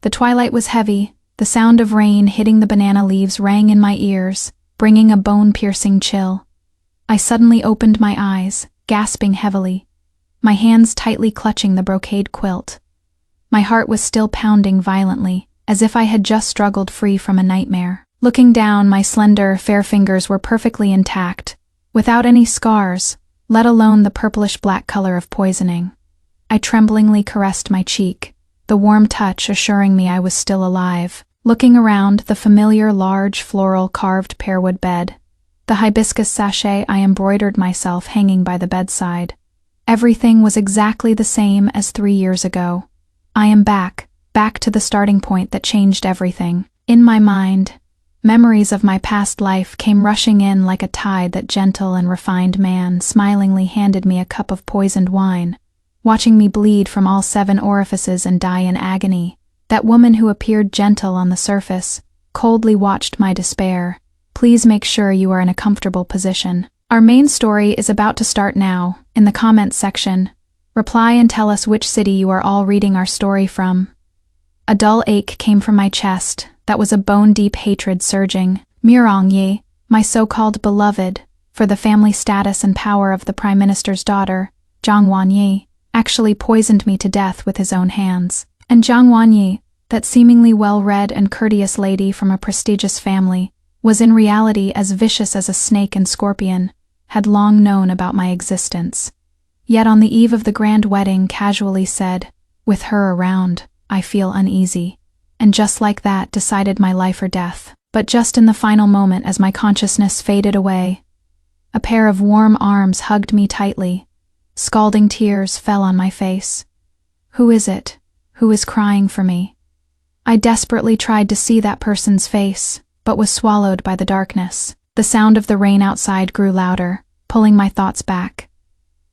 The twilight was heavy, the sound of rain hitting the banana leaves rang in my ears, bringing a bone-piercing chill. I suddenly opened my eyes, gasping heavily, my hands tightly clutching the brocade quilt. My heart was still pounding violently, as if I had just struggled free from a nightmare. Looking down, my slender, fair fingers were perfectly intact, without any scars, let alone the purplish-black color of poisoning. I tremblingly caressed my cheek, the warm touch assuring me I was still alive. Looking around the familiar large floral carved pearwood bed, the hibiscus sachet I embroidered myself hanging by the bedside. Everything was exactly the same as 3 years ago. I am back to the starting point that changed everything. In my mind, memories of my past life came rushing in like a tide. That gentle and refined man smilingly handed me a cup of poisoned wine, watching me bleed from all 7 orifices and die in agony. That woman who appeared gentle on the surface coldly watched my despair. Please make sure you are in a comfortable position. Our main story is about to start now. In the comments section, reply and tell us which city you are all reading our story from. A dull ache came from my chest. That was a bone-deep hatred surging. Mirong Yi, my so-called beloved, for the family status and power of the Prime Minister's daughter, Zhang Wanyi, actually poisoned me to death with his own hands. And Zhang Wanyi, that seemingly well-read and courteous lady from a prestigious family, was in reality as vicious as a snake and scorpion, had long known about my existence. Yet on the eve of the grand wedding casually said, "With her around, I feel uneasy," and just like that decided my life or death. But just in the final moment as my consciousness faded away, a pair of warm arms hugged me tightly. Scalding tears fell on my face. Who is it? Who is crying for me? I desperately tried to see that person's face, but was swallowed by the darkness. The sound of the rain outside grew louder, pulling my thoughts back.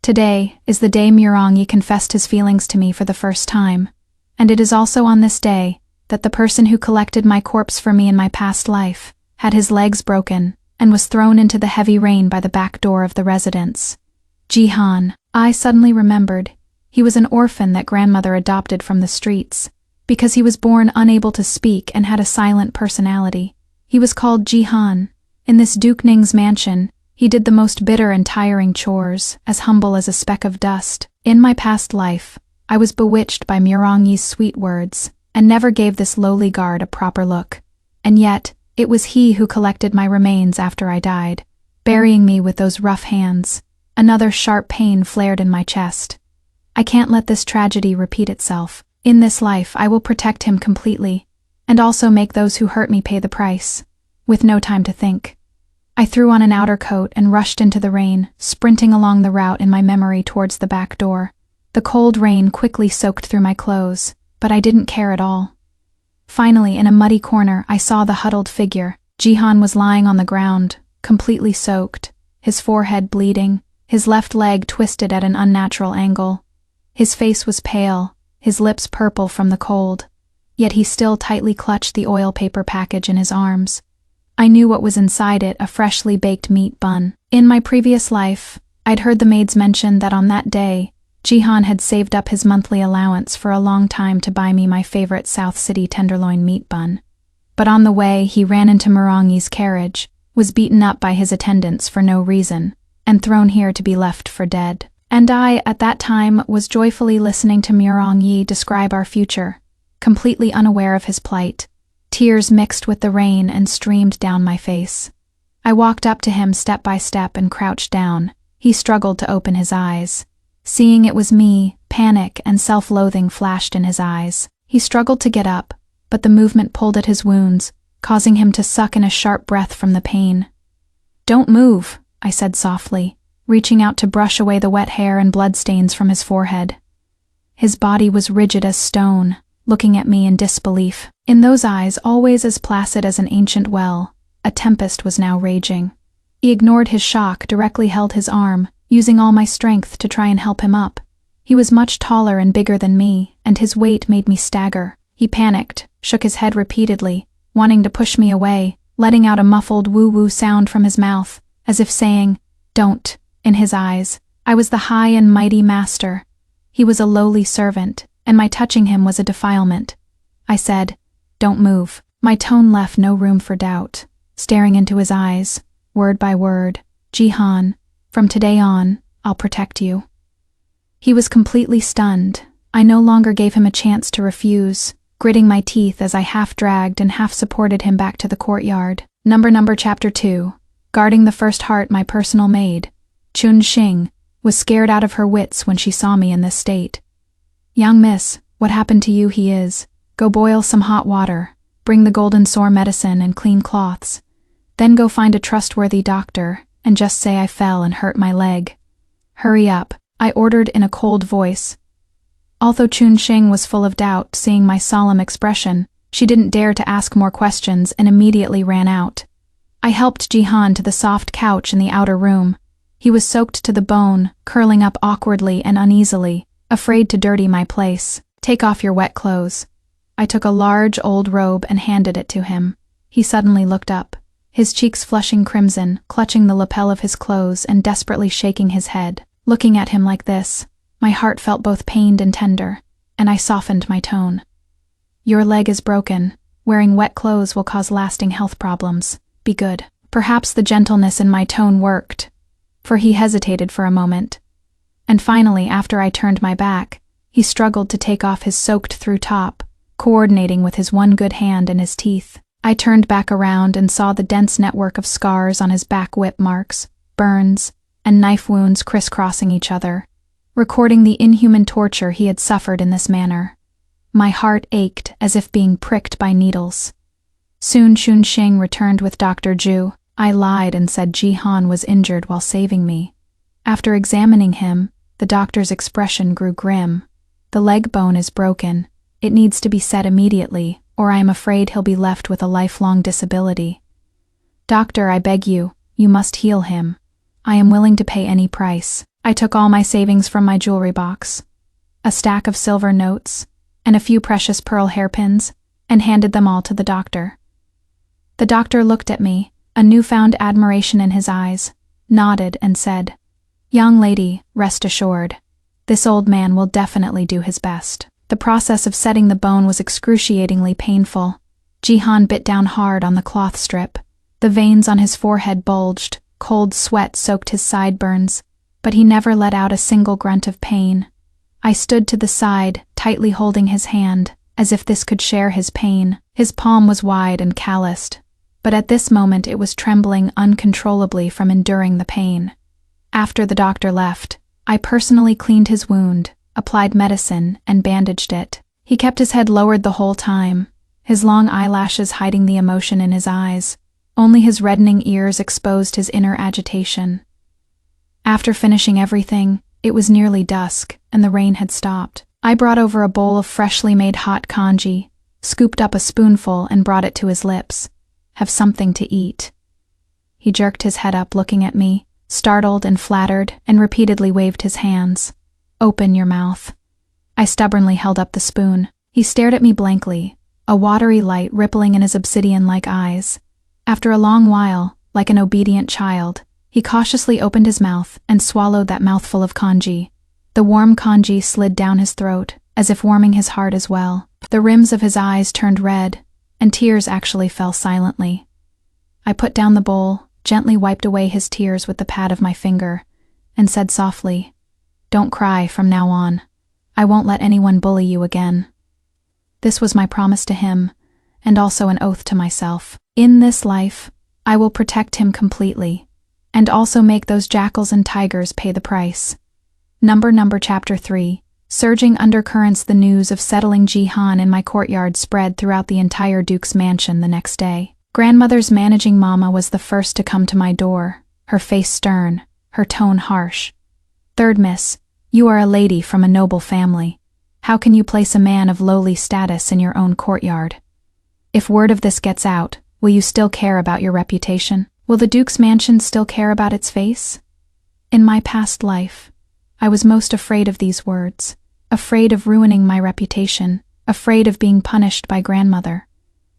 Today is the day Mirong Yi confessed his feelings to me for the first time, and it is also on this day that the person who collected my corpse for me in my past life had his legs broken and was thrown into the heavy rain by the back door of the residence. Jihan, I suddenly remembered. He was an orphan that grandmother adopted from the streets, because he was born unable to speak and had a silent personality. He was called Jihan. In this Duke Ning's mansion, he did the most bitter and tiring chores, as humble as a speck of dust. In my past life, I was bewitched by Mirong Yi's sweet words, and never gave this lowly guard a proper look. And yet, it was he who collected my remains after I died, burying me with those rough hands. Another sharp pain flared in my chest. I can't let this tragedy repeat itself. In this life, I will protect him completely, and also make those who hurt me pay the price. With no time to think, I threw on an outer coat and rushed into the rain, sprinting along the route in my memory towards the back door. The cold rain quickly soaked through my clothes, but I didn't care at all. Finally, in a muddy corner, I saw the huddled figure. Jihan was lying on the ground, completely soaked, his forehead bleeding, his left leg twisted at an unnatural angle. His face was pale, his lips purple from the cold, yet he still tightly clutched the oil paper package in his arms. I knew what was inside it, a freshly baked meat bun. In my previous life, I'd heard the maids mention that on that day, Jihan had saved up his monthly allowance for a long time to buy me my favorite South City tenderloin meat bun. But on the way, he ran into Mirong Yi's carriage, was beaten up by his attendants for no reason, and thrown here to be left for dead. And I, at that time, was joyfully listening to Mirong Yi describe our future, completely unaware of his plight. Tears mixed with the rain and streamed down my face. I walked up to him step by step and crouched down. He struggled to open his eyes. Seeing it was me, panic and self-loathing flashed in his eyes. He struggled to get up, but the movement pulled at his wounds, causing him to suck in a sharp breath from the pain. "Don't move," I said softly, reaching out to brush away the wet hair and bloodstains from his forehead. His body was rigid as stone, looking at me in disbelief. In those eyes, always as placid as an ancient well, a tempest was now raging. He ignored his shock, directly held his arm, using all my strength to try and help him up. He was much taller and bigger than me, and his weight made me stagger. He panicked, shook his head repeatedly, wanting to push me away, letting out a muffled woo-woo sound from his mouth, as if saying, "Don't." In his eyes, I was the high and mighty master. He was a lowly servant, and my touching him was a defilement. I said, "Don't move." My tone left no room for doubt. Staring into his eyes, word by word, "Jihan, from today on, I'll protect you." He was completely stunned. I no longer gave him a chance to refuse, gritting my teeth as I half-dragged and half-supported him back to the courtyard. Chapter 2. Guarding the first heart my personal maid, Chun Xing, was scared out of her wits when she saw me in this state. "Young miss, what happened to you?" he is. "Go boil some hot water, bring the golden sore medicine and clean cloths. Then go find a trustworthy doctor, and just say I fell and hurt my leg. Hurry up," I ordered in a cold voice. Although Chun Xing was full of doubt, seeing my solemn expression, she didn't dare to ask more questions and immediately ran out. I helped Jihan to the soft couch in the outer room. He was soaked to the bone, curling up awkwardly and uneasily, afraid to dirty my place. "Take off your wet clothes." I took a large old robe and handed it to him. He suddenly looked up, his cheeks flushing crimson, clutching the lapel of his clothes and desperately shaking his head. Looking at him like this, my heart felt both pained and tender, and I softened my tone. "Your leg is broken. Wearing wet clothes will cause lasting health problems. Be good." Perhaps the gentleness in my tone worked, for he hesitated for a moment. And finally, after I turned my back, he struggled to take off his soaked-through top, coordinating with his one good hand and his teeth. I turned back around and saw the dense network of scars on his back, whip marks, burns, and knife wounds crisscrossing each other, recording the inhuman torture he had suffered in this manner. My heart ached as if being pricked by needles. Soon Chun Xing returned with Dr. Zhu. I lied and said Jihan was injured while saving me. After examining him, the doctor's expression grew grim. "The leg bone is broken. It needs to be set immediately, or I am afraid he'll be left with a lifelong disability. Doctor, I beg you, you must heal him. I am willing to pay any price." I took all my savings from my jewelry box, a stack of silver notes, and a few precious pearl hairpins, and handed them all to the doctor. The doctor looked at me, a newfound admiration in his eyes, nodded and said, "Young lady, rest assured. This old man will definitely do his best." The process of setting the bone was excruciatingly painful. Jihan bit down hard on the cloth strip. The veins on his forehead bulged, cold sweat soaked his sideburns, but he never let out a single grunt of pain. I stood to the side, tightly holding his hand, as if this could share his pain. His palm was wide and calloused, but at this moment it was trembling uncontrollably from enduring the pain. After the doctor left, I personally cleaned his wound, applied medicine, and bandaged it. He kept his head lowered the whole time, his long eyelashes hiding the emotion in his eyes. Only his reddening ears exposed his inner agitation. After finishing everything, it was nearly dusk, and the rain had stopped. I brought over a bowl of freshly made hot congee, scooped up a spoonful and brought it to his lips. "Have something to eat." He jerked his head up, looking at me, startled and flattered, and repeatedly waved his hands. "Open your mouth." I stubbornly held up the spoon. He stared at me blankly, a watery light rippling in his obsidian-like eyes. After a long while, like an obedient child, he cautiously opened his mouth and swallowed that mouthful of congee. The warm congee slid down his throat, as if warming his heart as well. The rims of his eyes turned red, and tears actually fell silently. I put down the bowl, gently wiped away his tears with the pad of my finger, and said softly, "Don't cry from now on. I won't let anyone bully you again." This was my promise to him, and also an oath to myself. In this life, I will protect him completely, and also make those jackals and tigers pay the price. Chapter 3. Surging undercurrents. The news of settling Jihan in my courtyard spread throughout the entire Duke's mansion the next day. Grandmother's managing mama was the first to come to my door, her face stern, her tone harsh. "Third miss, you are a lady from a noble family. How can you place a man of lowly status in your own courtyard? If word of this gets out, will you still care about your reputation? Will the Duke's mansion still care about its face?" In my past life, I was most afraid of these words, afraid of ruining my reputation, afraid of being punished by grandmother.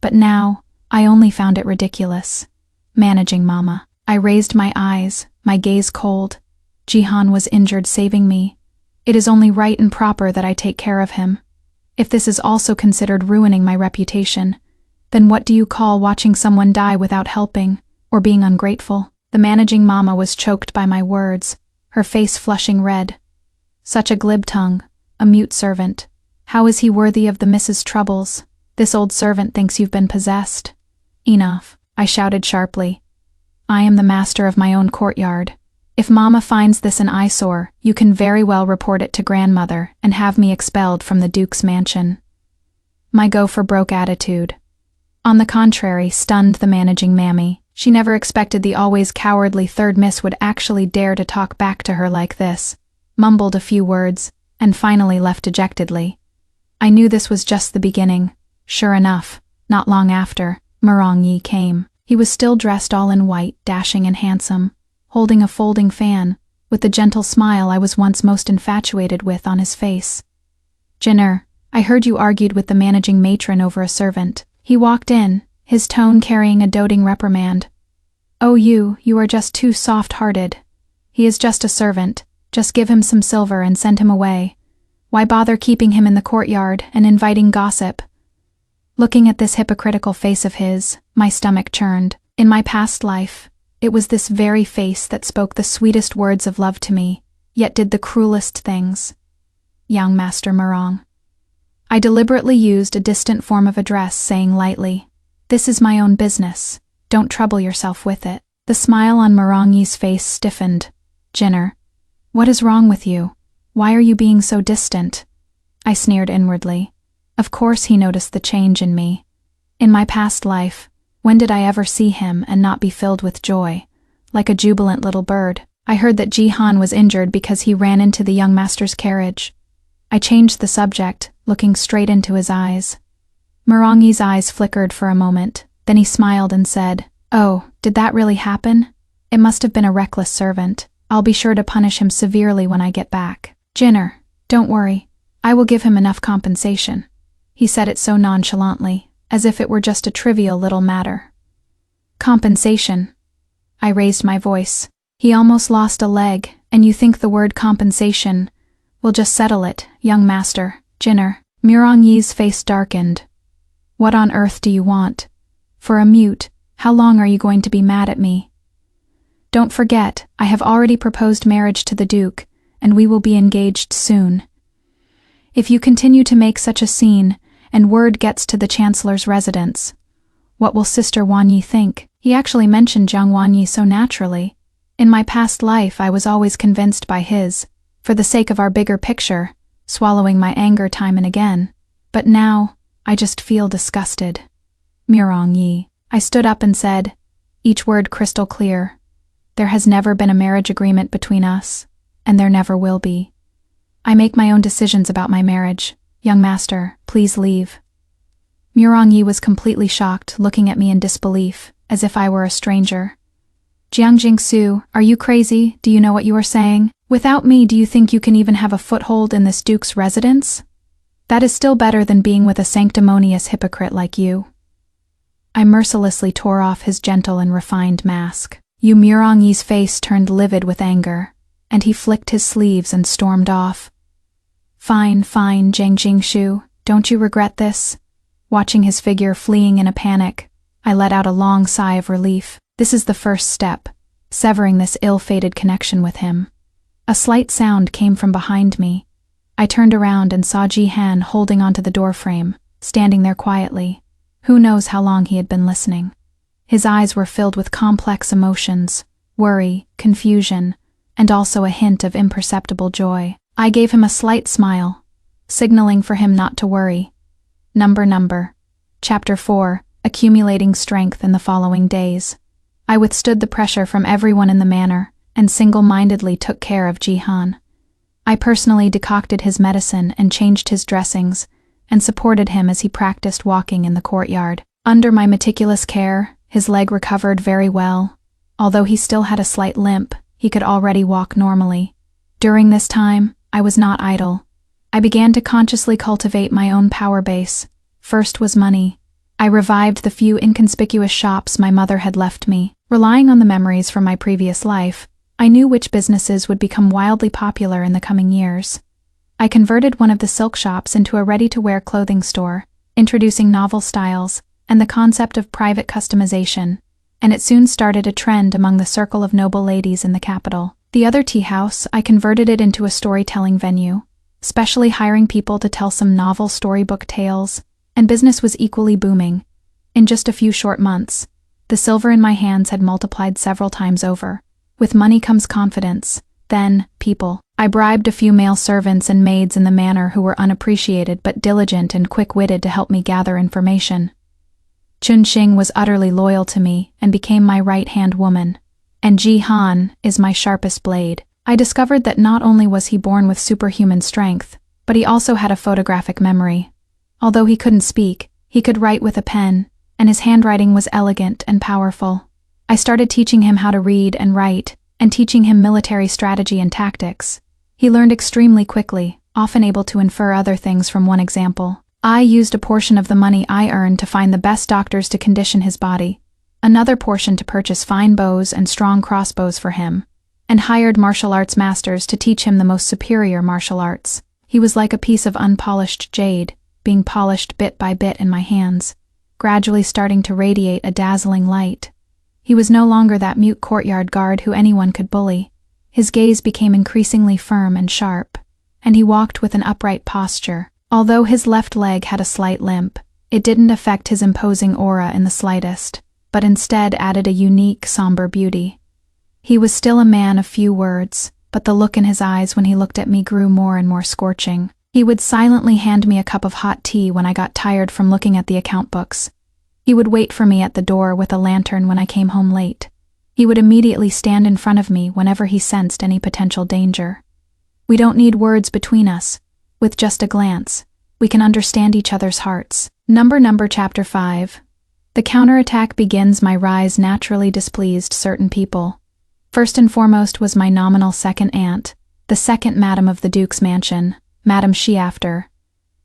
But now, I only found it ridiculous. Managing mama. I raised my eyes, my gaze cold. Jihan was injured, saving me. It is only right and proper that I take care of him. If this is also considered ruining my reputation, then what do you call watching someone die without helping, or being ungrateful? The managing mama was choked by my words, her face flushing red. Such a glib tongue, a mute servant. How is he worthy of the Mrs. Troubles? This old servant thinks you've been possessed. Enough, I shouted sharply. I am the master of my own courtyard. If Mama finds this an eyesore, you can very well report it to grandmother and have me expelled from the Duke's mansion. My go-for-broke attitude. On the contrary, stunned the managing mammy. She never expected the always cowardly third miss would actually dare to talk back to her like this, mumbled a few words, and finally left dejectedly. I knew this was just the beginning. Sure enough, not long after, Mirong came. He was still dressed all in white, dashing and handsome, holding a folding fan, with the gentle smile I was once most infatuated with on his face. Jinner, I heard you argued with the managing matron over a servant. He walked in, his tone carrying a doting reprimand. Oh, you are just too soft-hearted. He is just a servant. Just give him some silver and send him away. Why bother keeping him in the courtyard and inviting gossip? Looking at this hypocritical face of his, my stomach churned. In my past life, it was this very face that spoke the sweetest words of love to me, yet did the cruelest things. Young Master Mirong. I deliberately used a distant form of address, saying lightly, "This is my own business. Don't trouble yourself with it." The smile on Mirong's face stiffened. Jinner, what is wrong with you? Why are you being so distant? I sneered inwardly. Of course he noticed the change in me. In my past life, when did I ever see him and not be filled with joy, like a jubilant little bird? I heard that Jihan was injured because he ran into the young master's carriage. I changed the subject, looking straight into his eyes. Mirong's eyes flickered for a moment, then he smiled and said, "Oh, did that really happen? It must have been a reckless servant. I'll be sure to punish him severely when I get back. Jinner, don't worry. I will give him enough compensation." He said it so nonchalantly, as if it were just a trivial little matter. Compensation. I raised my voice. He almost lost a leg, and you think the word compensation will just settle it, young master, Jinner. Mirong's face darkened. What on earth do you want? For a mute, how long are you going to be mad at me? Don't forget, I have already proposed marriage to the Duke, and we will be engaged soon. If you continue to make such a scene, and word gets to the Chancellor's residence, what will Sister Wanyi think? He actually mentioned Jiang Wanyi so naturally. In my past life I was always convinced by his, for the sake of our bigger picture, swallowing my anger time and again. But now, I just feel disgusted. Mirong. I stood up and said, each word crystal clear. There has never been a marriage agreement between us, and there never will be. I make my own decisions about my marriage. Young master, please leave. Mirong was completely shocked, looking at me in disbelief, as if I were a stranger. Jiang Jingsu, are you crazy? Do you know what you are saying? Without me, do you think you can even have a foothold in this Duke's residence? That is still better than being with a sanctimonious hypocrite like you. I mercilessly tore off his gentle and refined mask. Mirong's face turned livid with anger, and he flicked his sleeves and stormed off. Fine, Jiang Jingshu, don't you regret this? Watching his figure fleeing in a panic, I let out a long sigh of relief. This is the first step, severing this ill-fated connection with him. A slight sound came from behind me. I turned around and saw Jihan holding onto the doorframe, standing there quietly. Who knows how long he had been listening. His eyes were filled with complex emotions, worry, confusion, and also a hint of imperceptible joy. I gave him a slight smile, signaling for him not to worry. Number. Chapter 4, Accumulating Strength in the Following Days. I withstood the pressure from everyone in the manor, and single-mindedly took care of Jihan. I personally decocted his medicine and changed his dressings, and supported him as he practiced walking in the courtyard. Under my meticulous care, his leg recovered very well. Although he still had a slight limp, he could already walk normally. During this time, I was not idle. I began to consciously cultivate my own power base. First was money. I revived the few inconspicuous shops my mother had left me. Relying on the memories from my previous life, I knew which businesses would become wildly popular in the coming years. I converted one of the silk shops into a ready-to-wear clothing store, introducing novel styles and the concept of private customization, and it soon started a trend among the circle of noble ladies in the capital. The other tea house, I converted it into a storytelling venue, specially hiring people to tell some novel storybook tales, and business was equally booming. In just a few short months, the silver in my hands had multiplied several times over. With money comes confidence, then people. I bribed a few male servants and maids in the manor who were unappreciated but diligent and quick-witted to help me gather information. Chun-Xing was utterly loyal to me and became my right-hand woman, and Ji-Han is my sharpest blade. I discovered that not only was he born with superhuman strength, but he also had a photographic memory. Although he couldn't speak, he could write with a pen, and his handwriting was elegant and powerful. I started teaching him how to read and write, and teaching him military strategy and tactics. He learned extremely quickly, often able to infer other things from one example. I used a portion of the money I earned to find the best doctors to condition his body, another portion to purchase fine bows and strong crossbows for him, and hired martial arts masters to teach him the most superior martial arts. He was like a piece of unpolished jade, being polished bit by bit in my hands, gradually starting to radiate a dazzling light. He was no longer that mute courtyard guard who anyone could bully. His gaze became increasingly firm and sharp, and he walked with an upright posture. Although his left leg had a slight limp, it didn't affect his imposing aura in the slightest, but instead added a unique, somber beauty. He was still a man of few words, but the look in his eyes when he looked at me grew more and more scorching. He would silently hand me a cup of hot tea when I got tired from looking at the account books. He would wait for me at the door with a lantern when I came home late. He would immediately stand in front of me whenever he sensed any potential danger. We don't need words between us. With just a glance, we can understand each other's hearts. Chapter 5. The counterattack begins. My rise naturally displeased certain people. First and foremost was my nominal second aunt, the second madam of the Duke's mansion, Madame Sheafter.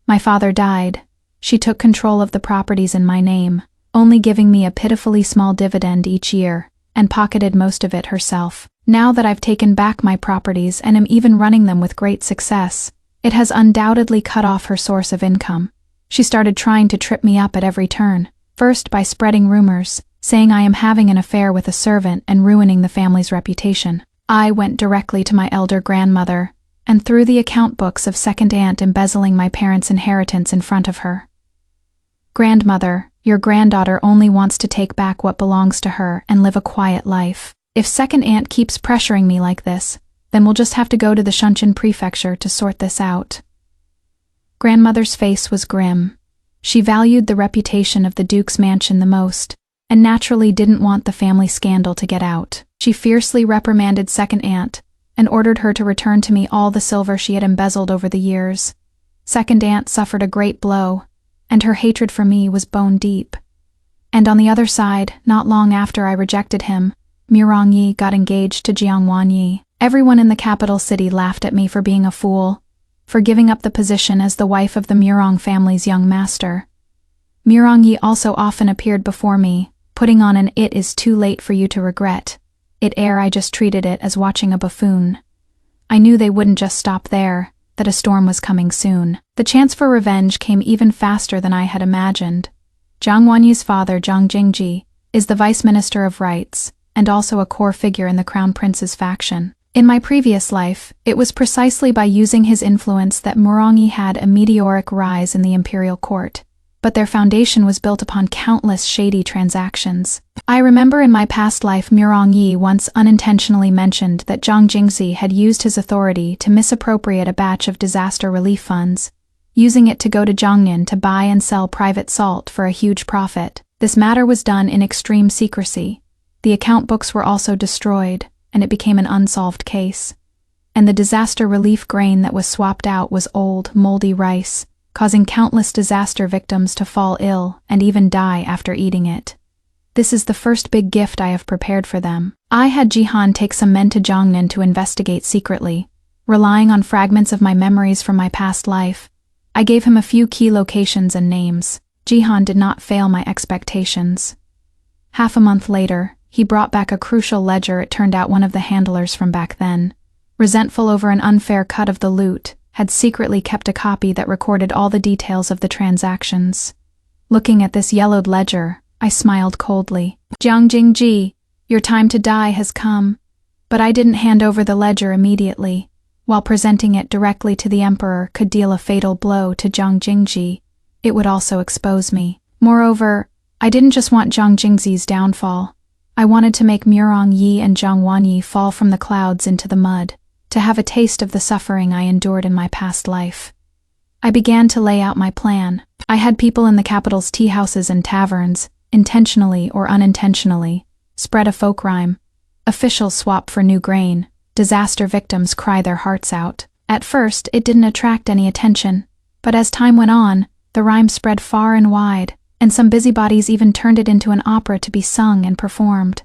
My father died. She took control of the properties in my name, only giving me a pitifully small dividend each year, and pocketed most of it herself. Now that I've taken back my properties and am even running them with great success, it has undoubtedly cut off her source of income. She started trying to trip me up at every turn, first by spreading rumors, saying I am having an affair with a servant and ruining the family's reputation. I went directly to my elder grandmother, and threw the account books of second aunt embezzling my parents' inheritance in front of her. Grandmother, your granddaughter only wants to take back what belongs to her and live a quiet life. If second aunt keeps pressuring me like this, then we'll just have to go to the Shunshin prefecture to sort this out. Grandmother's face was grim. She valued the reputation of the Duke's mansion the most, and naturally didn't want the family scandal to get out. She fiercely reprimanded second aunt, and ordered her to return to me all the silver she had embezzled over the years. Second aunt suffered a great blow, and her hatred for me was bone deep. And on the other side, not long after I rejected him, Murong Yi got engaged to Jiangwan Yi. Everyone in the capital city laughed at me for being a fool, for giving up the position as the wife of the Murong family's young master. Murong Yi also often appeared before me, putting on an "it is too late for you to regret" air. I just treated it as watching a buffoon. I knew they wouldn't just stop there, that a storm was coming soon. The chance for revenge came even faster than I had imagined. Jiang Wanyi's father, Jiang Jingji, is the vice minister of rights, and also a core figure in the crown prince's faction. In my previous life, it was precisely by using his influence that Murong had a meteoric rise in the imperial court, but their foundation was built upon countless shady transactions. I remember in my past life Murong Yi once unintentionally mentioned that Zhang Jingzi had used his authority to misappropriate a batch of disaster relief funds, using it to go to Jiangnan to buy and sell private salt for a huge profit. This matter was done in extreme secrecy. The account books were also destroyed, and it became an unsolved case. And the disaster relief grain that was swapped out was old, moldy rice, causing countless disaster victims to fall ill and even die after eating it. This is the first big gift I have prepared for them. I had Jihan take some men to Jiangnan to investigate secretly. Relying on fragments of my memories from my past life, I gave him a few key locations and names. Jihan did not fail my expectations. Half a month later, he brought back a crucial ledger. It turned out one of the handlers from back then, resentful over an unfair cut of the loot, had secretly kept a copy that recorded all the details of the transactions. Looking at this yellowed ledger, I smiled coldly. Jiang Jingji, your time to die has come. But I didn't hand over the ledger immediately. While presenting it directly to the emperor could deal a fatal blow to Jiang Jingji, it would also expose me. Moreover, I didn't just want Jiang Jingji's downfall. I wanted to make Murong Yi and Zhang Wanyi fall from the clouds into the mud, to have a taste of the suffering I endured in my past life. I began to lay out my plan. I had people in the capital's tea houses and taverns, intentionally or unintentionally, spread a folk rhyme. Officials swap for new grain. Disaster victims cry their hearts out. At first, it didn't attract any attention, but as time went on, the rhyme spread far and wide, and some busybodies even turned it into an opera to be sung and performed.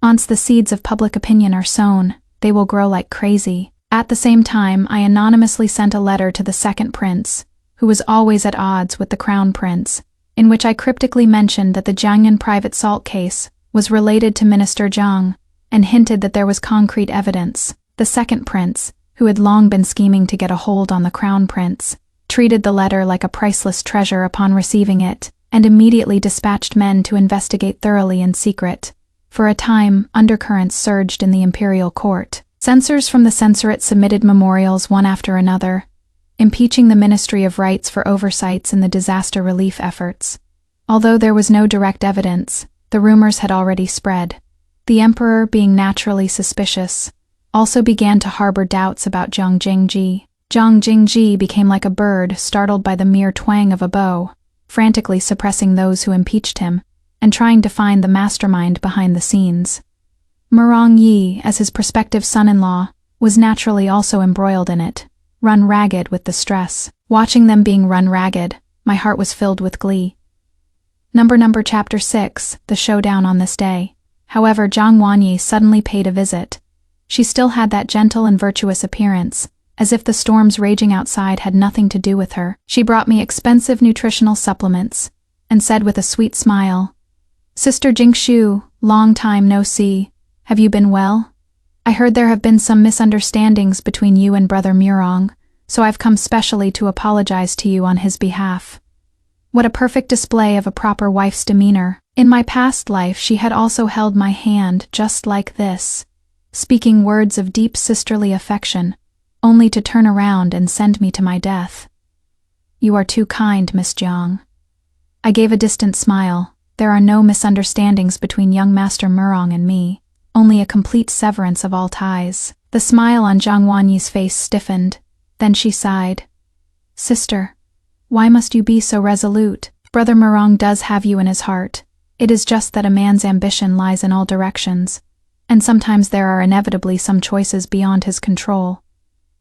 Once the seeds of public opinion are sown, they will grow like crazy. At the same time, I anonymously sent a letter to the second prince, who was always at odds with the crown prince, in which I cryptically mentioned that the Jiangyan private salt case was related to Minister Zhang, and hinted that there was concrete evidence. The second prince, who had long been scheming to get a hold on the crown prince, treated the letter like a priceless treasure upon receiving it, and immediately dispatched men to investigate thoroughly in secret. For a time, undercurrents surged in the imperial court. Censors from the censorate submitted memorials one after another, impeaching the Ministry of Rights for oversights in the disaster relief efforts. Although there was no direct evidence, the rumors had already spread. The emperor, being naturally suspicious, also began to harbor doubts about Jiang Jingji. Jiang Jingji became like a bird startled by the mere twang of a bow, frantically suppressing those who impeached him, and trying to find the mastermind behind the scenes. Murong Yi, as his prospective son-in-law, was naturally also embroiled in it, run ragged with the stress. Watching them being run ragged, my heart was filled with glee. Chapter 6, The Showdown on This Day. However, Zhang Wanyi suddenly paid a visit. She still had that gentle and virtuous appearance, as if the storms raging outside had nothing to do with her. She brought me expensive nutritional supplements, and said with a sweet smile, "Sister Jingshu, long time no see. Have you been well? I heard there have been some misunderstandings between you and Brother Murong, so I've come specially to apologize to you on his behalf." What a perfect display of a proper wife's demeanor. In my past life she had also held my hand just like this, speaking words of deep sisterly affection, only to turn around and send me to my death. "You are too kind, Miss Jiang." I gave a distant smile. There are no misunderstandings between young Master Murong and me, only a complete severance of all ties. The smile on Zhang Wanyi's face stiffened, then she sighed. "Sister, why must you be so resolute? Brother Murong does have you in his heart. It is just that a man's ambition lies in all directions, and sometimes there are inevitably some choices beyond his control.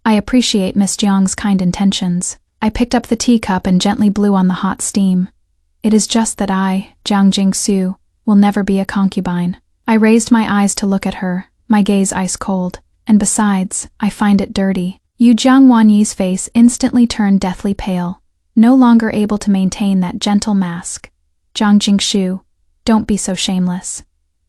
I appreciate Miss Jiang's kind intentions." I picked up the teacup and gently blew on the hot steam. "It is just that I, Jiang Jingsu, will never be a concubine." I raised my eyes to look at her, my gaze ice cold, and besides, I find it dirty. Zhang Wanyi's face instantly turned deathly pale, no longer able to maintain that gentle mask. "Jiang Jingshu, don't be so shameless.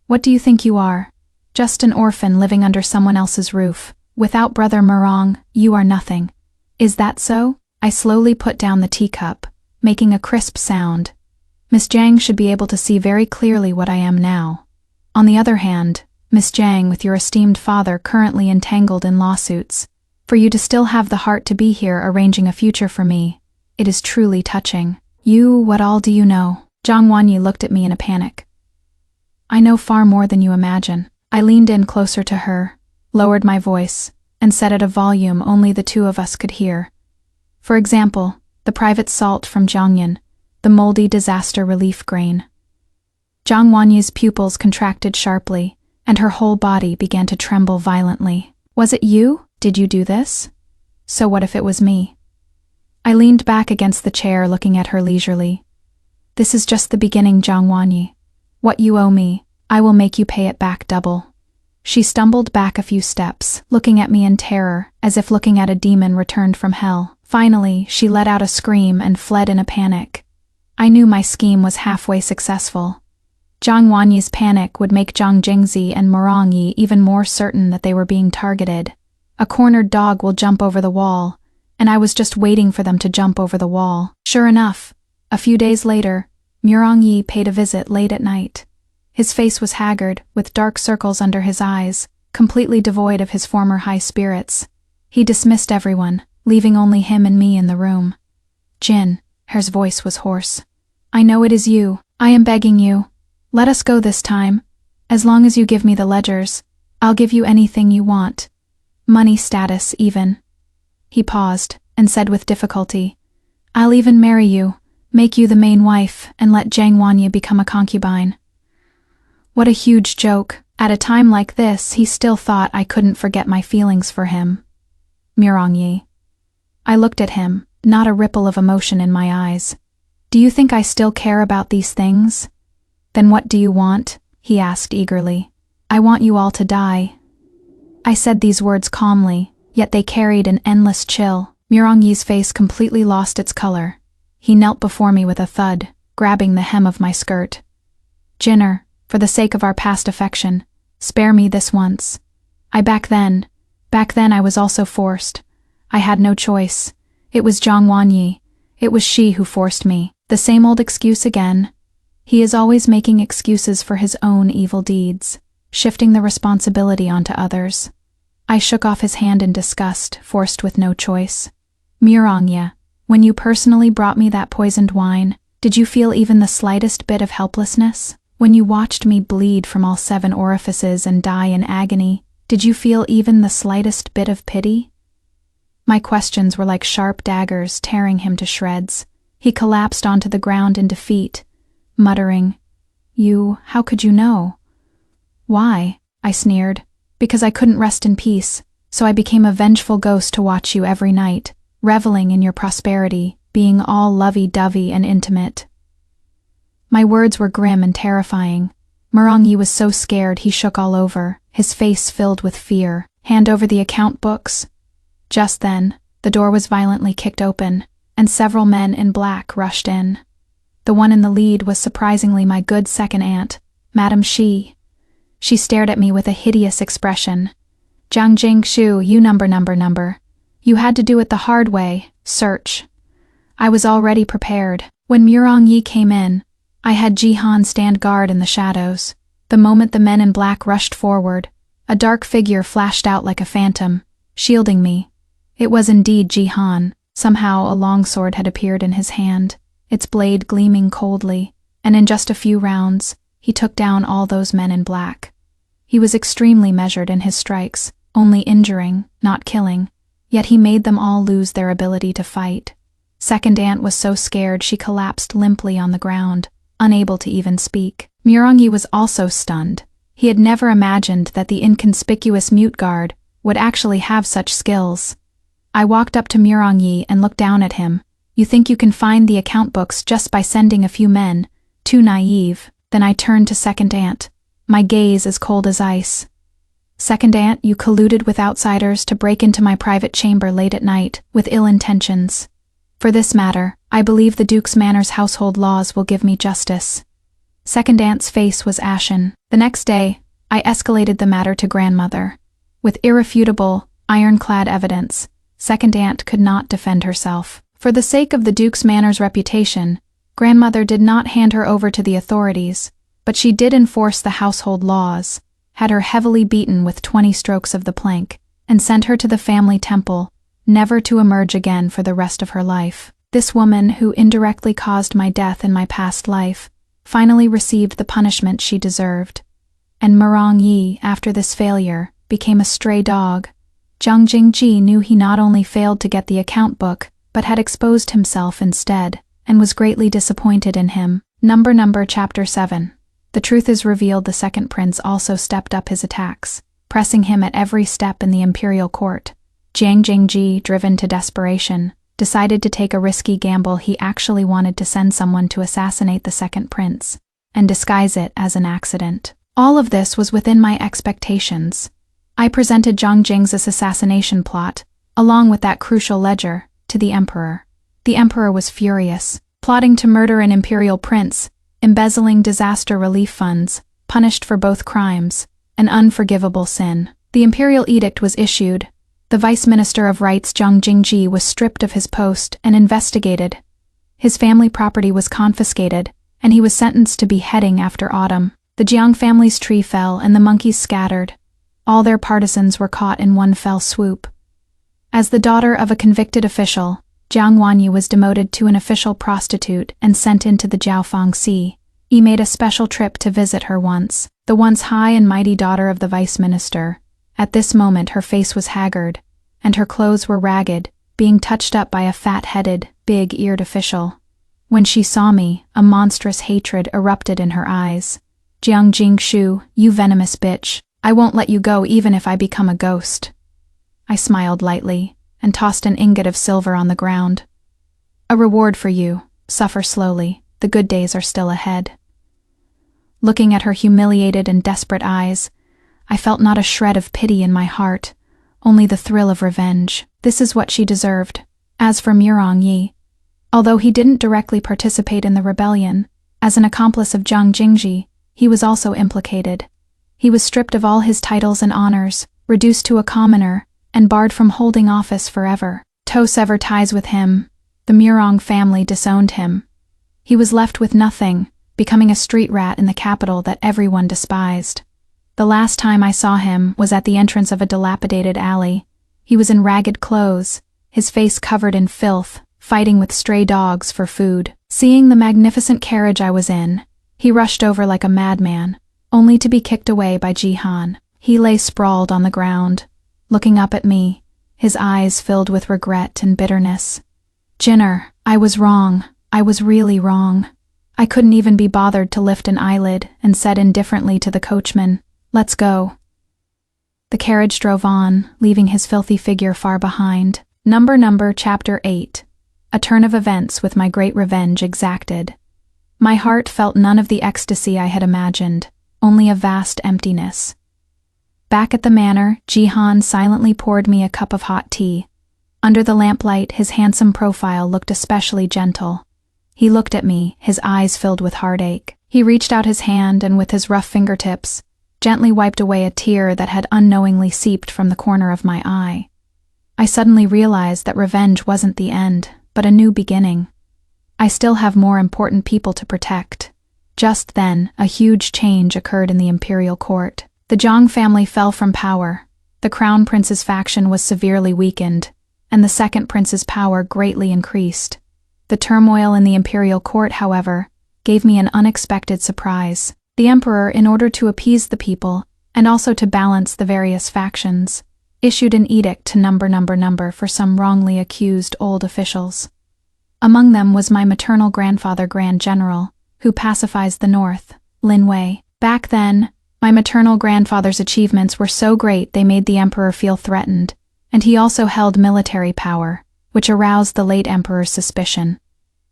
What do you think you are? Just an orphan living under someone else's roof. Without Brother Murong, you are nothing. Is that so?" I slowly put down the teacup, making a crisp sound. Miss Jiang should be able to see very clearly what I am now. On the other hand, Miss Jiang, with your esteemed father currently entangled in lawsuits, for you to still have the heart to be here arranging a future for me, it is truly touching. What all do you know?" Zhang Wanyi looked at me in a panic. "I know far more than you imagine." I leaned in closer to her, lowered my voice, and said at a volume only the two of us could hear. "For example, the private salt from Jiangyan, the moldy disaster relief grain." Zhang Wanyi's pupils contracted sharply, and her whole body began to tremble violently. "Was it you? Did you do this?" "So what if it was me?" I leaned back against the chair looking at her leisurely. "This is just the beginning, Zhang Wanyi. What you owe me, I will make you pay it back double." She stumbled back a few steps, looking at me in terror, as if looking at a demon returned from hell. Finally, she let out a scream and fled in a panic. I knew my scheme was halfway successful. Zhang Wanyi's panic would make Jiang Jingzi and Murong Yi even more certain that they were being targeted. A cornered dog will jump over the wall, and I was just waiting for them to jump over the wall. Sure enough, a few days later, Yi paid a visit late at night. His face was haggard, with dark circles under his eyes, completely devoid of his former high spirits. He dismissed everyone, leaving only him and me in the room. Jin, his voice was hoarse. I know it is you. I am begging you. Let us go this time. As long as you give me the ledgers, I'll give you anything you want. Money, status, even. He paused, and said with difficulty, I'll even marry you, make you the main wife, and let Zhang Wanya become a concubine. What a huge joke. At a time like this, he still thought I couldn't forget my feelings for him. Yi. I looked at him, not a ripple of emotion in my eyes. Do you think I still care about these things? Then what do you want? He asked eagerly. I want you all to die. I said these words calmly, yet they carried an endless chill. Yi's face completely lost its color. He knelt before me with a thud, grabbing the hem of my skirt. Jinner, for the sake of our past affection, spare me this once. Back then I was also forced. I had no choice. It was Zhang Wanyi. It was she who forced me. The same old excuse again. He is always making excuses for his own evil deeds, shifting the responsibility onto others. I shook off his hand in disgust, forced with no choice. Mirongya, when you personally brought me that poisoned wine, did you feel even the slightest bit of helplessness? When you watched me bleed from all 7 orifices and die in agony, did you feel even the slightest bit of pity? My questions were like sharp daggers tearing him to shreds. He collapsed onto the ground in defeat, muttering, how could you know? Why? I sneered. Because I couldn't rest in peace, so I became a vengeful ghost to watch you every night, reveling in your prosperity, being all lovey-dovey and intimate. My words were grim and terrifying. Yi was so scared he shook all over, his face filled with fear. Hand over the account books. Just then, the door was violently kicked open, and several men in black rushed in. The one in the lead was surprisingly my good second aunt, Madame Shi. She stared at me with a hideous expression. Jiang Jingshu, you number. You had to do it the hard way, search. I was already prepared. When Yi came in, I had Jihan stand guard in the shadows. The moment the men in black rushed forward, a dark figure flashed out like a phantom, shielding me. It was indeed Jihan. Somehow a longsword had appeared in his hand, its blade gleaming coldly, and in just a few rounds, he took down all those men in black. He was extremely measured in his strikes, only injuring, not killing, yet he made them all lose their ability to fight. Second aunt was so scared she collapsed limply on the ground, unable to even speak. Yi was also stunned. He had never imagined that the inconspicuous mute guard would actually have such skills. I walked up to Yi and looked down at him. You think you can find the account books just by sending a few men? Too naive. Then I turned to second aunt, my gaze as cold as ice. Second aunt, you colluded with outsiders to break into my private chamber late at night, with ill intentions. For this matter, I believe the Duke's Manor's household laws will give me justice. Second aunt's face was ashen. The next day, I escalated the matter to grandmother. With irrefutable, ironclad evidence, second aunt could not defend herself. For the sake of the Duke's Manor's reputation, grandmother did not hand her over to the authorities, but she did enforce the household laws, had her heavily beaten with 20 strokes of the plank, and sent her to the family temple, never to emerge again for the rest of her life. This woman, who indirectly caused my death in my past life, finally received the punishment she deserved. And Yi, after this failure, became a stray dog. Zhang Jingji knew he not only failed to get the account book, but had exposed himself instead, and was greatly disappointed in him. Chapter 7. The truth is revealed. The second prince also stepped up his attacks, pressing him at every step in the imperial court. Jiang Jingji, driven to desperation, decided to take a risky gamble. He actually wanted to send someone to assassinate the second prince, and disguise it as an accident. All of this was within my expectations. I presented Zhang Jing's assassination plot, along with that crucial ledger, to the emperor. The emperor was furious, plotting to murder an imperial prince, embezzling disaster relief funds, punished for both crimes, an unforgivable sin. The imperial edict was issued. The Vice Minister of Rights Zhang Jingji was stripped of his post and investigated. His family property was confiscated, and he was sentenced to beheading after autumn. The Jiang family's tree fell and the monkeys scattered. All their partisans were caught in one fell swoop. As the daughter of a convicted official, Jiang Wanyi was demoted to an official prostitute and sent into the Jiaofang Sea. He made a special trip to visit her once, the once high and mighty daughter of the vice minister. At this moment her face was haggard, and her clothes were ragged, being touched up by a fat-headed, big-eared official. When she saw me, a monstrous hatred erupted in her eyes. "Jiang Jingshu, you venomous bitch, I won't let you go even if I become a ghost." I smiled lightly, and tossed an ingot of silver on the ground. "A reward for you, suffer slowly, the good days are still ahead." Looking at her humiliated and desperate eyes, I felt not a shred of pity in my heart, only the thrill of revenge. This is what she deserved. As for Murong Yi, although he didn't directly participate in the rebellion, as an accomplice of Zhang Jingji, he was also implicated. He was stripped of all his titles and honors, reduced to a commoner, and barred from holding office forever. To sever ties with him, the Murong family disowned him. He was left with nothing, becoming a street rat in the capital that everyone despised. The last time I saw him was at the entrance of a dilapidated alley. He was in ragged clothes, his face covered in filth, fighting with stray dogs for food. Seeing the magnificent carriage I was in, he rushed over like a madman, only to be kicked away by Jihan. He lay sprawled on the ground, looking up at me, his eyes filled with regret and bitterness. "Jinner, I was wrong. I was really wrong." I couldn't even be bothered to lift an eyelid and said indifferently to the coachman, "Let's go." The carriage drove on, leaving his filthy figure far behind. Chapter 8. A turn of events with my great revenge exacted. My heart felt none of the ecstasy I had imagined, only a vast emptiness. Back at the manor, Jihan silently poured me a cup of hot tea. Under the lamplight, his handsome profile looked especially gentle. He looked at me, his eyes filled with heartache. He reached out his hand and with his rough fingertips, gently wiped away a tear that had unknowingly seeped from the corner of my eye. I suddenly realized that revenge wasn't the end, but a new beginning. I still have more important people to protect. Just then, a huge change occurred in the imperial court. The Zhang family fell from power, the crown prince's faction was severely weakened, and the second prince's power greatly increased. The turmoil in the imperial court, however, gave me an unexpected surprise. The emperor, in order to appease the people, and also to balance the various factions, issued an edict to number for some wrongly accused old officials. Among them was my maternal grandfather Grand General, who pacifies the north, Lin Wei. Back then, my maternal grandfather's achievements were so great they made the emperor feel threatened, and he also held military power, which aroused the late emperor's suspicion.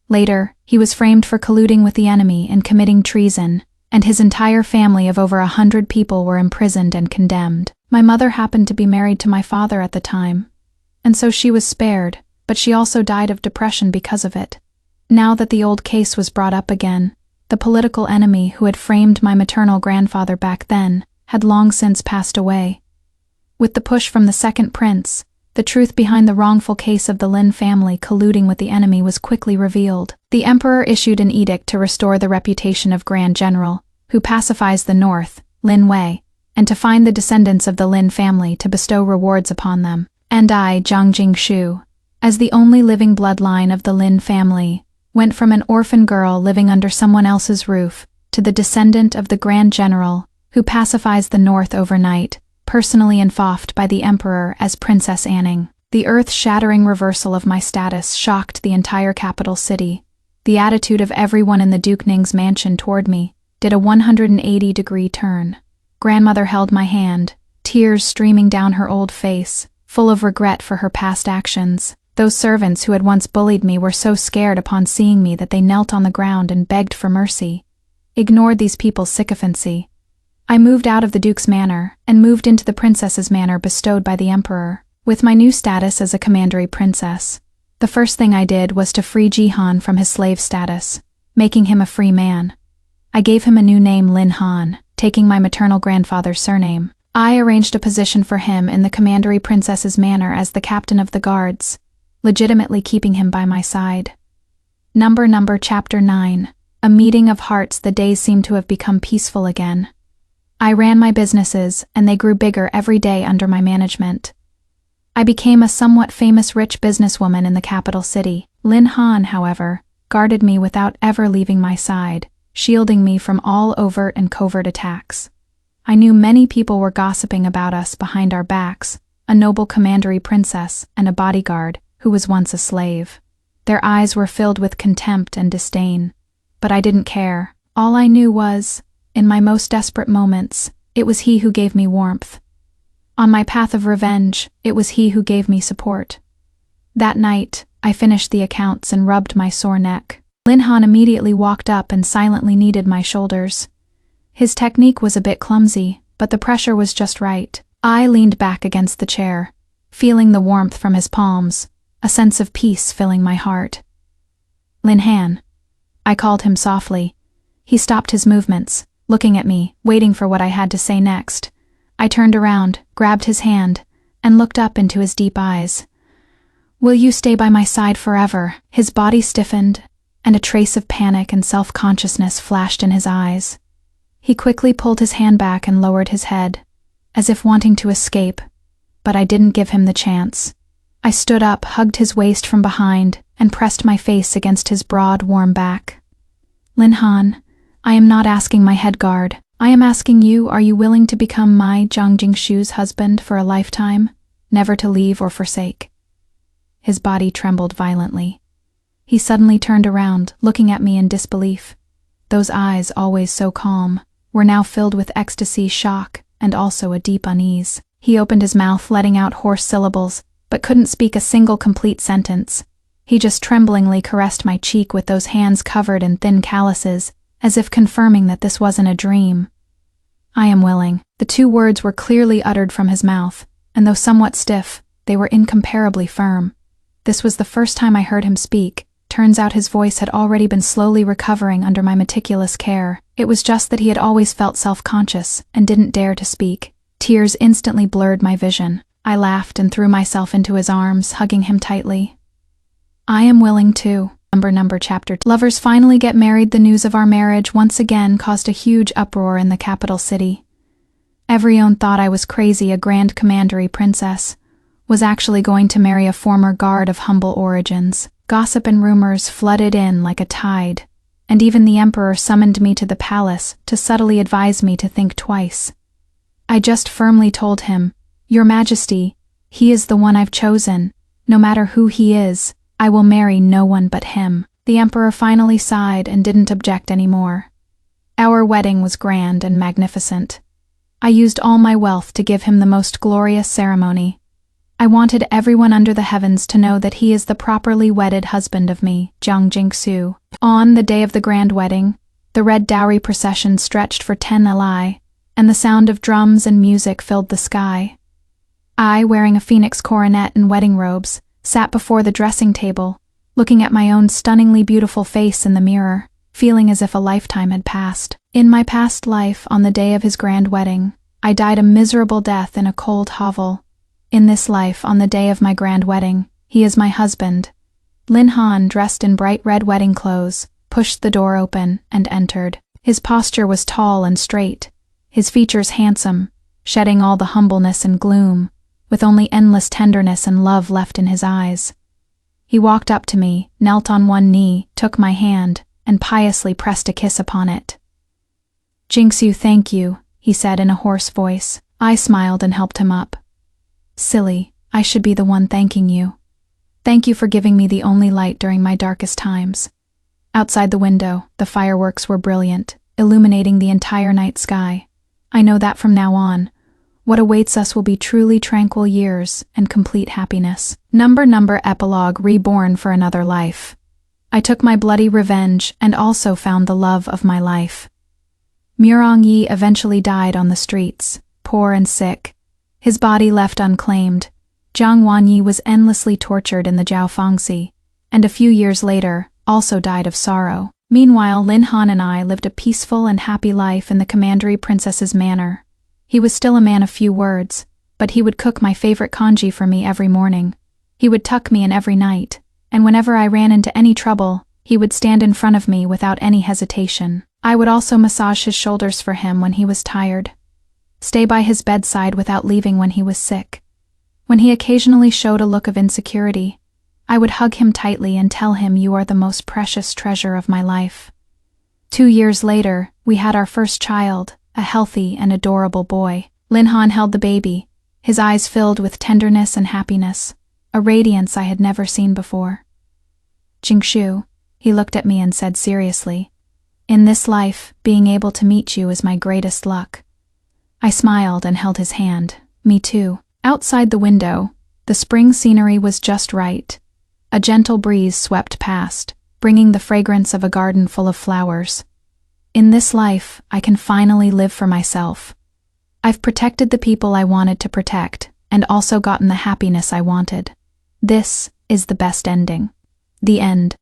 Later, he was framed for colluding with the enemy and committing treason, and his entire family of over 100 people were imprisoned and condemned. My mother happened to be married to my father at the time, and so she was spared, but she also died of depression because of it. Now that the old case was brought up again, the political enemy who had framed my maternal grandfather back then had long since passed away. With the push from the second prince, the truth behind the wrongful case of the Lin family colluding with the enemy was quickly revealed. The emperor issued an edict to restore the reputation of Grand General, who pacifies the north, Lin Wei, and to find the descendants of the Lin family to bestow rewards upon them. And I, Zhang Jingshu, as the only living bloodline of the Lin family, went from an orphan girl living under someone else's roof to the descendant of the Grand General, who pacifies the north overnight, personally infaughed by the emperor as Princess Anning. The earth-shattering reversal of my status shocked the entire capital city. The attitude of everyone in the Duke Ning's mansion toward me did a 180-degree turn. Grandmother held my hand, tears streaming down her old face, full of regret for her past actions. Those servants who had once bullied me were so scared upon seeing me that they knelt on the ground and begged for mercy. Ignored these people's sycophancy. I moved out of the Duke's manor and moved into the princess's manor bestowed by the emperor. With my new status as a commandery princess, the first thing I did was to free Jihan from his slave status, making him a free man. I gave him a new name, Lin Han, taking my maternal grandfather's surname. I arranged a position for him in the commandery princess's manor as the captain of the guards, legitimately keeping him by my side. Number Chapter 9. A meeting of hearts. The days seemed to have become peaceful again. I ran my businesses, and they grew bigger every day under my management. I became a somewhat famous rich businesswoman in the capital city. Lin Han, however, guarded me without ever leaving my side, shielding me from all overt and covert attacks. I knew many people were gossiping about us behind our backs, a noble commandery princess and a bodyguard who was once a slave. Their eyes were filled with contempt and disdain. But I didn't care. All I knew was, in my most desperate moments, it was he who gave me warmth. On my path of revenge, it was he who gave me support. That night, I finished the accounts and rubbed my sore neck. Lin Han immediately walked up and silently kneaded my shoulders. His technique was a bit clumsy, but the pressure was just right. I leaned back against the chair, feeling the warmth from his palms, a sense of peace filling my heart. Lin Han. I called him softly. He stopped his movements, looking at me, waiting for what I had to say next. I turned around, grabbed his hand, and looked up into his deep eyes. Will you stay by my side forever? His body stiffened, and a trace of panic and self-consciousness flashed in his eyes. He quickly pulled his hand back and lowered his head, as if wanting to escape, but I didn't give him the chance. I stood up, hugged his waist from behind, and pressed my face against his broad, warm back. Lin Han, I am not asking my head guard. I am asking you, are you willing to become my Zhang Jingshu's husband for a lifetime, never to leave or forsake? His body trembled violently. He suddenly turned around, looking at me in disbelief. Those eyes, always so calm, were now filled with ecstasy, shock, and also a deep unease. He opened his mouth, letting out hoarse syllables, but couldn't speak a single complete sentence. He just tremblingly caressed my cheek with those hands covered in thin calluses, as if confirming that this wasn't a dream. I am willing. The two words were clearly uttered from his mouth, and though somewhat stiff, they were incomparably firm. This was the first time I heard him speak. Turns out his voice had already been slowly recovering under my meticulous care. It was just that he had always felt self-conscious and didn't dare to speak. Tears instantly blurred my vision. I laughed and threw myself into his arms, hugging him tightly. I am willing too. Chapter 2. Lovers finally get married. The news of our marriage once again caused a huge uproar in the capital city. Everyone thought I was crazy. A grand commandery princess was actually going to marry a former guard of humble origins. Gossip and rumors flooded in like a tide, and even the emperor summoned me to the palace to subtly advise me to think twice. I just firmly told him, Your Majesty, he is the one I've chosen. No matter who he is, I will marry no one but him. The emperor finally sighed and didn't object anymore. Our wedding was grand and magnificent. I used all my wealth to give him the most glorious ceremony. I wanted everyone under the heavens to know that he is the properly wedded husband of me, Zhang Jingsu. On the day of the grand wedding, the red dowry procession stretched for 10 li, and the sound of drums and music filled the sky. I, wearing a phoenix coronet and wedding robes, sat before the dressing table, looking at my own stunningly beautiful face in the mirror, feeling as if a lifetime had passed. In my past life, on the day of his grand wedding, I died a miserable death in a cold hovel. In this life, on the day of my grand wedding, he is my husband. Lin Han, dressed in bright red wedding clothes, pushed the door open and entered. His posture was tall and straight, his features handsome, shedding all the humbleness and gloom, with only endless tenderness and love left in his eyes. He walked up to me, knelt on one knee, took my hand, and piously pressed a kiss upon it. Jingsu, thank you, he said in a hoarse voice. I smiled and helped him up. Silly, I should be the one thanking you. Thank you for giving me the only light during my darkest times. Outside the window, the fireworks were brilliant, illuminating the entire night sky. I know that from now on, what awaits us will be truly tranquil years and complete happiness. Epilogue. Reborn for another life. I took my bloody revenge and also found the love of my life. Murong Yi eventually died on the streets, poor and sick, his body left unclaimed. Jiang Wanyi was endlessly tortured in the Jiaofangxi, and a few years later, also died of sorrow. Meanwhile, Lin Han and I lived a peaceful and happy life in the commandery princess's manor. He was still a man of few words, but he would cook my favorite congee for me every morning. He would tuck me in every night, and whenever I ran into any trouble, he would stand in front of me without any hesitation. I would also massage his shoulders for him when he was tired, stay by his bedside without leaving when he was sick. When he occasionally showed a look of insecurity, I would hug him tightly and tell him, "You are the most precious treasure of my life." 2 years later, we had our first child, a healthy and adorable boy. Linhan held the baby, his eyes filled with tenderness and happiness, a radiance I had never seen before. "Jingshu," he looked at me and said seriously, "in this life, being able to meet you is my greatest luck." I smiled and held his hand. "Me too." Outside the window, the spring scenery was just right. A gentle breeze swept past, bringing the fragrance of a garden full of flowers. In this life, I can finally live for myself. I've protected the people I wanted to protect, and also gotten the happiness I wanted. This is the best ending. The end.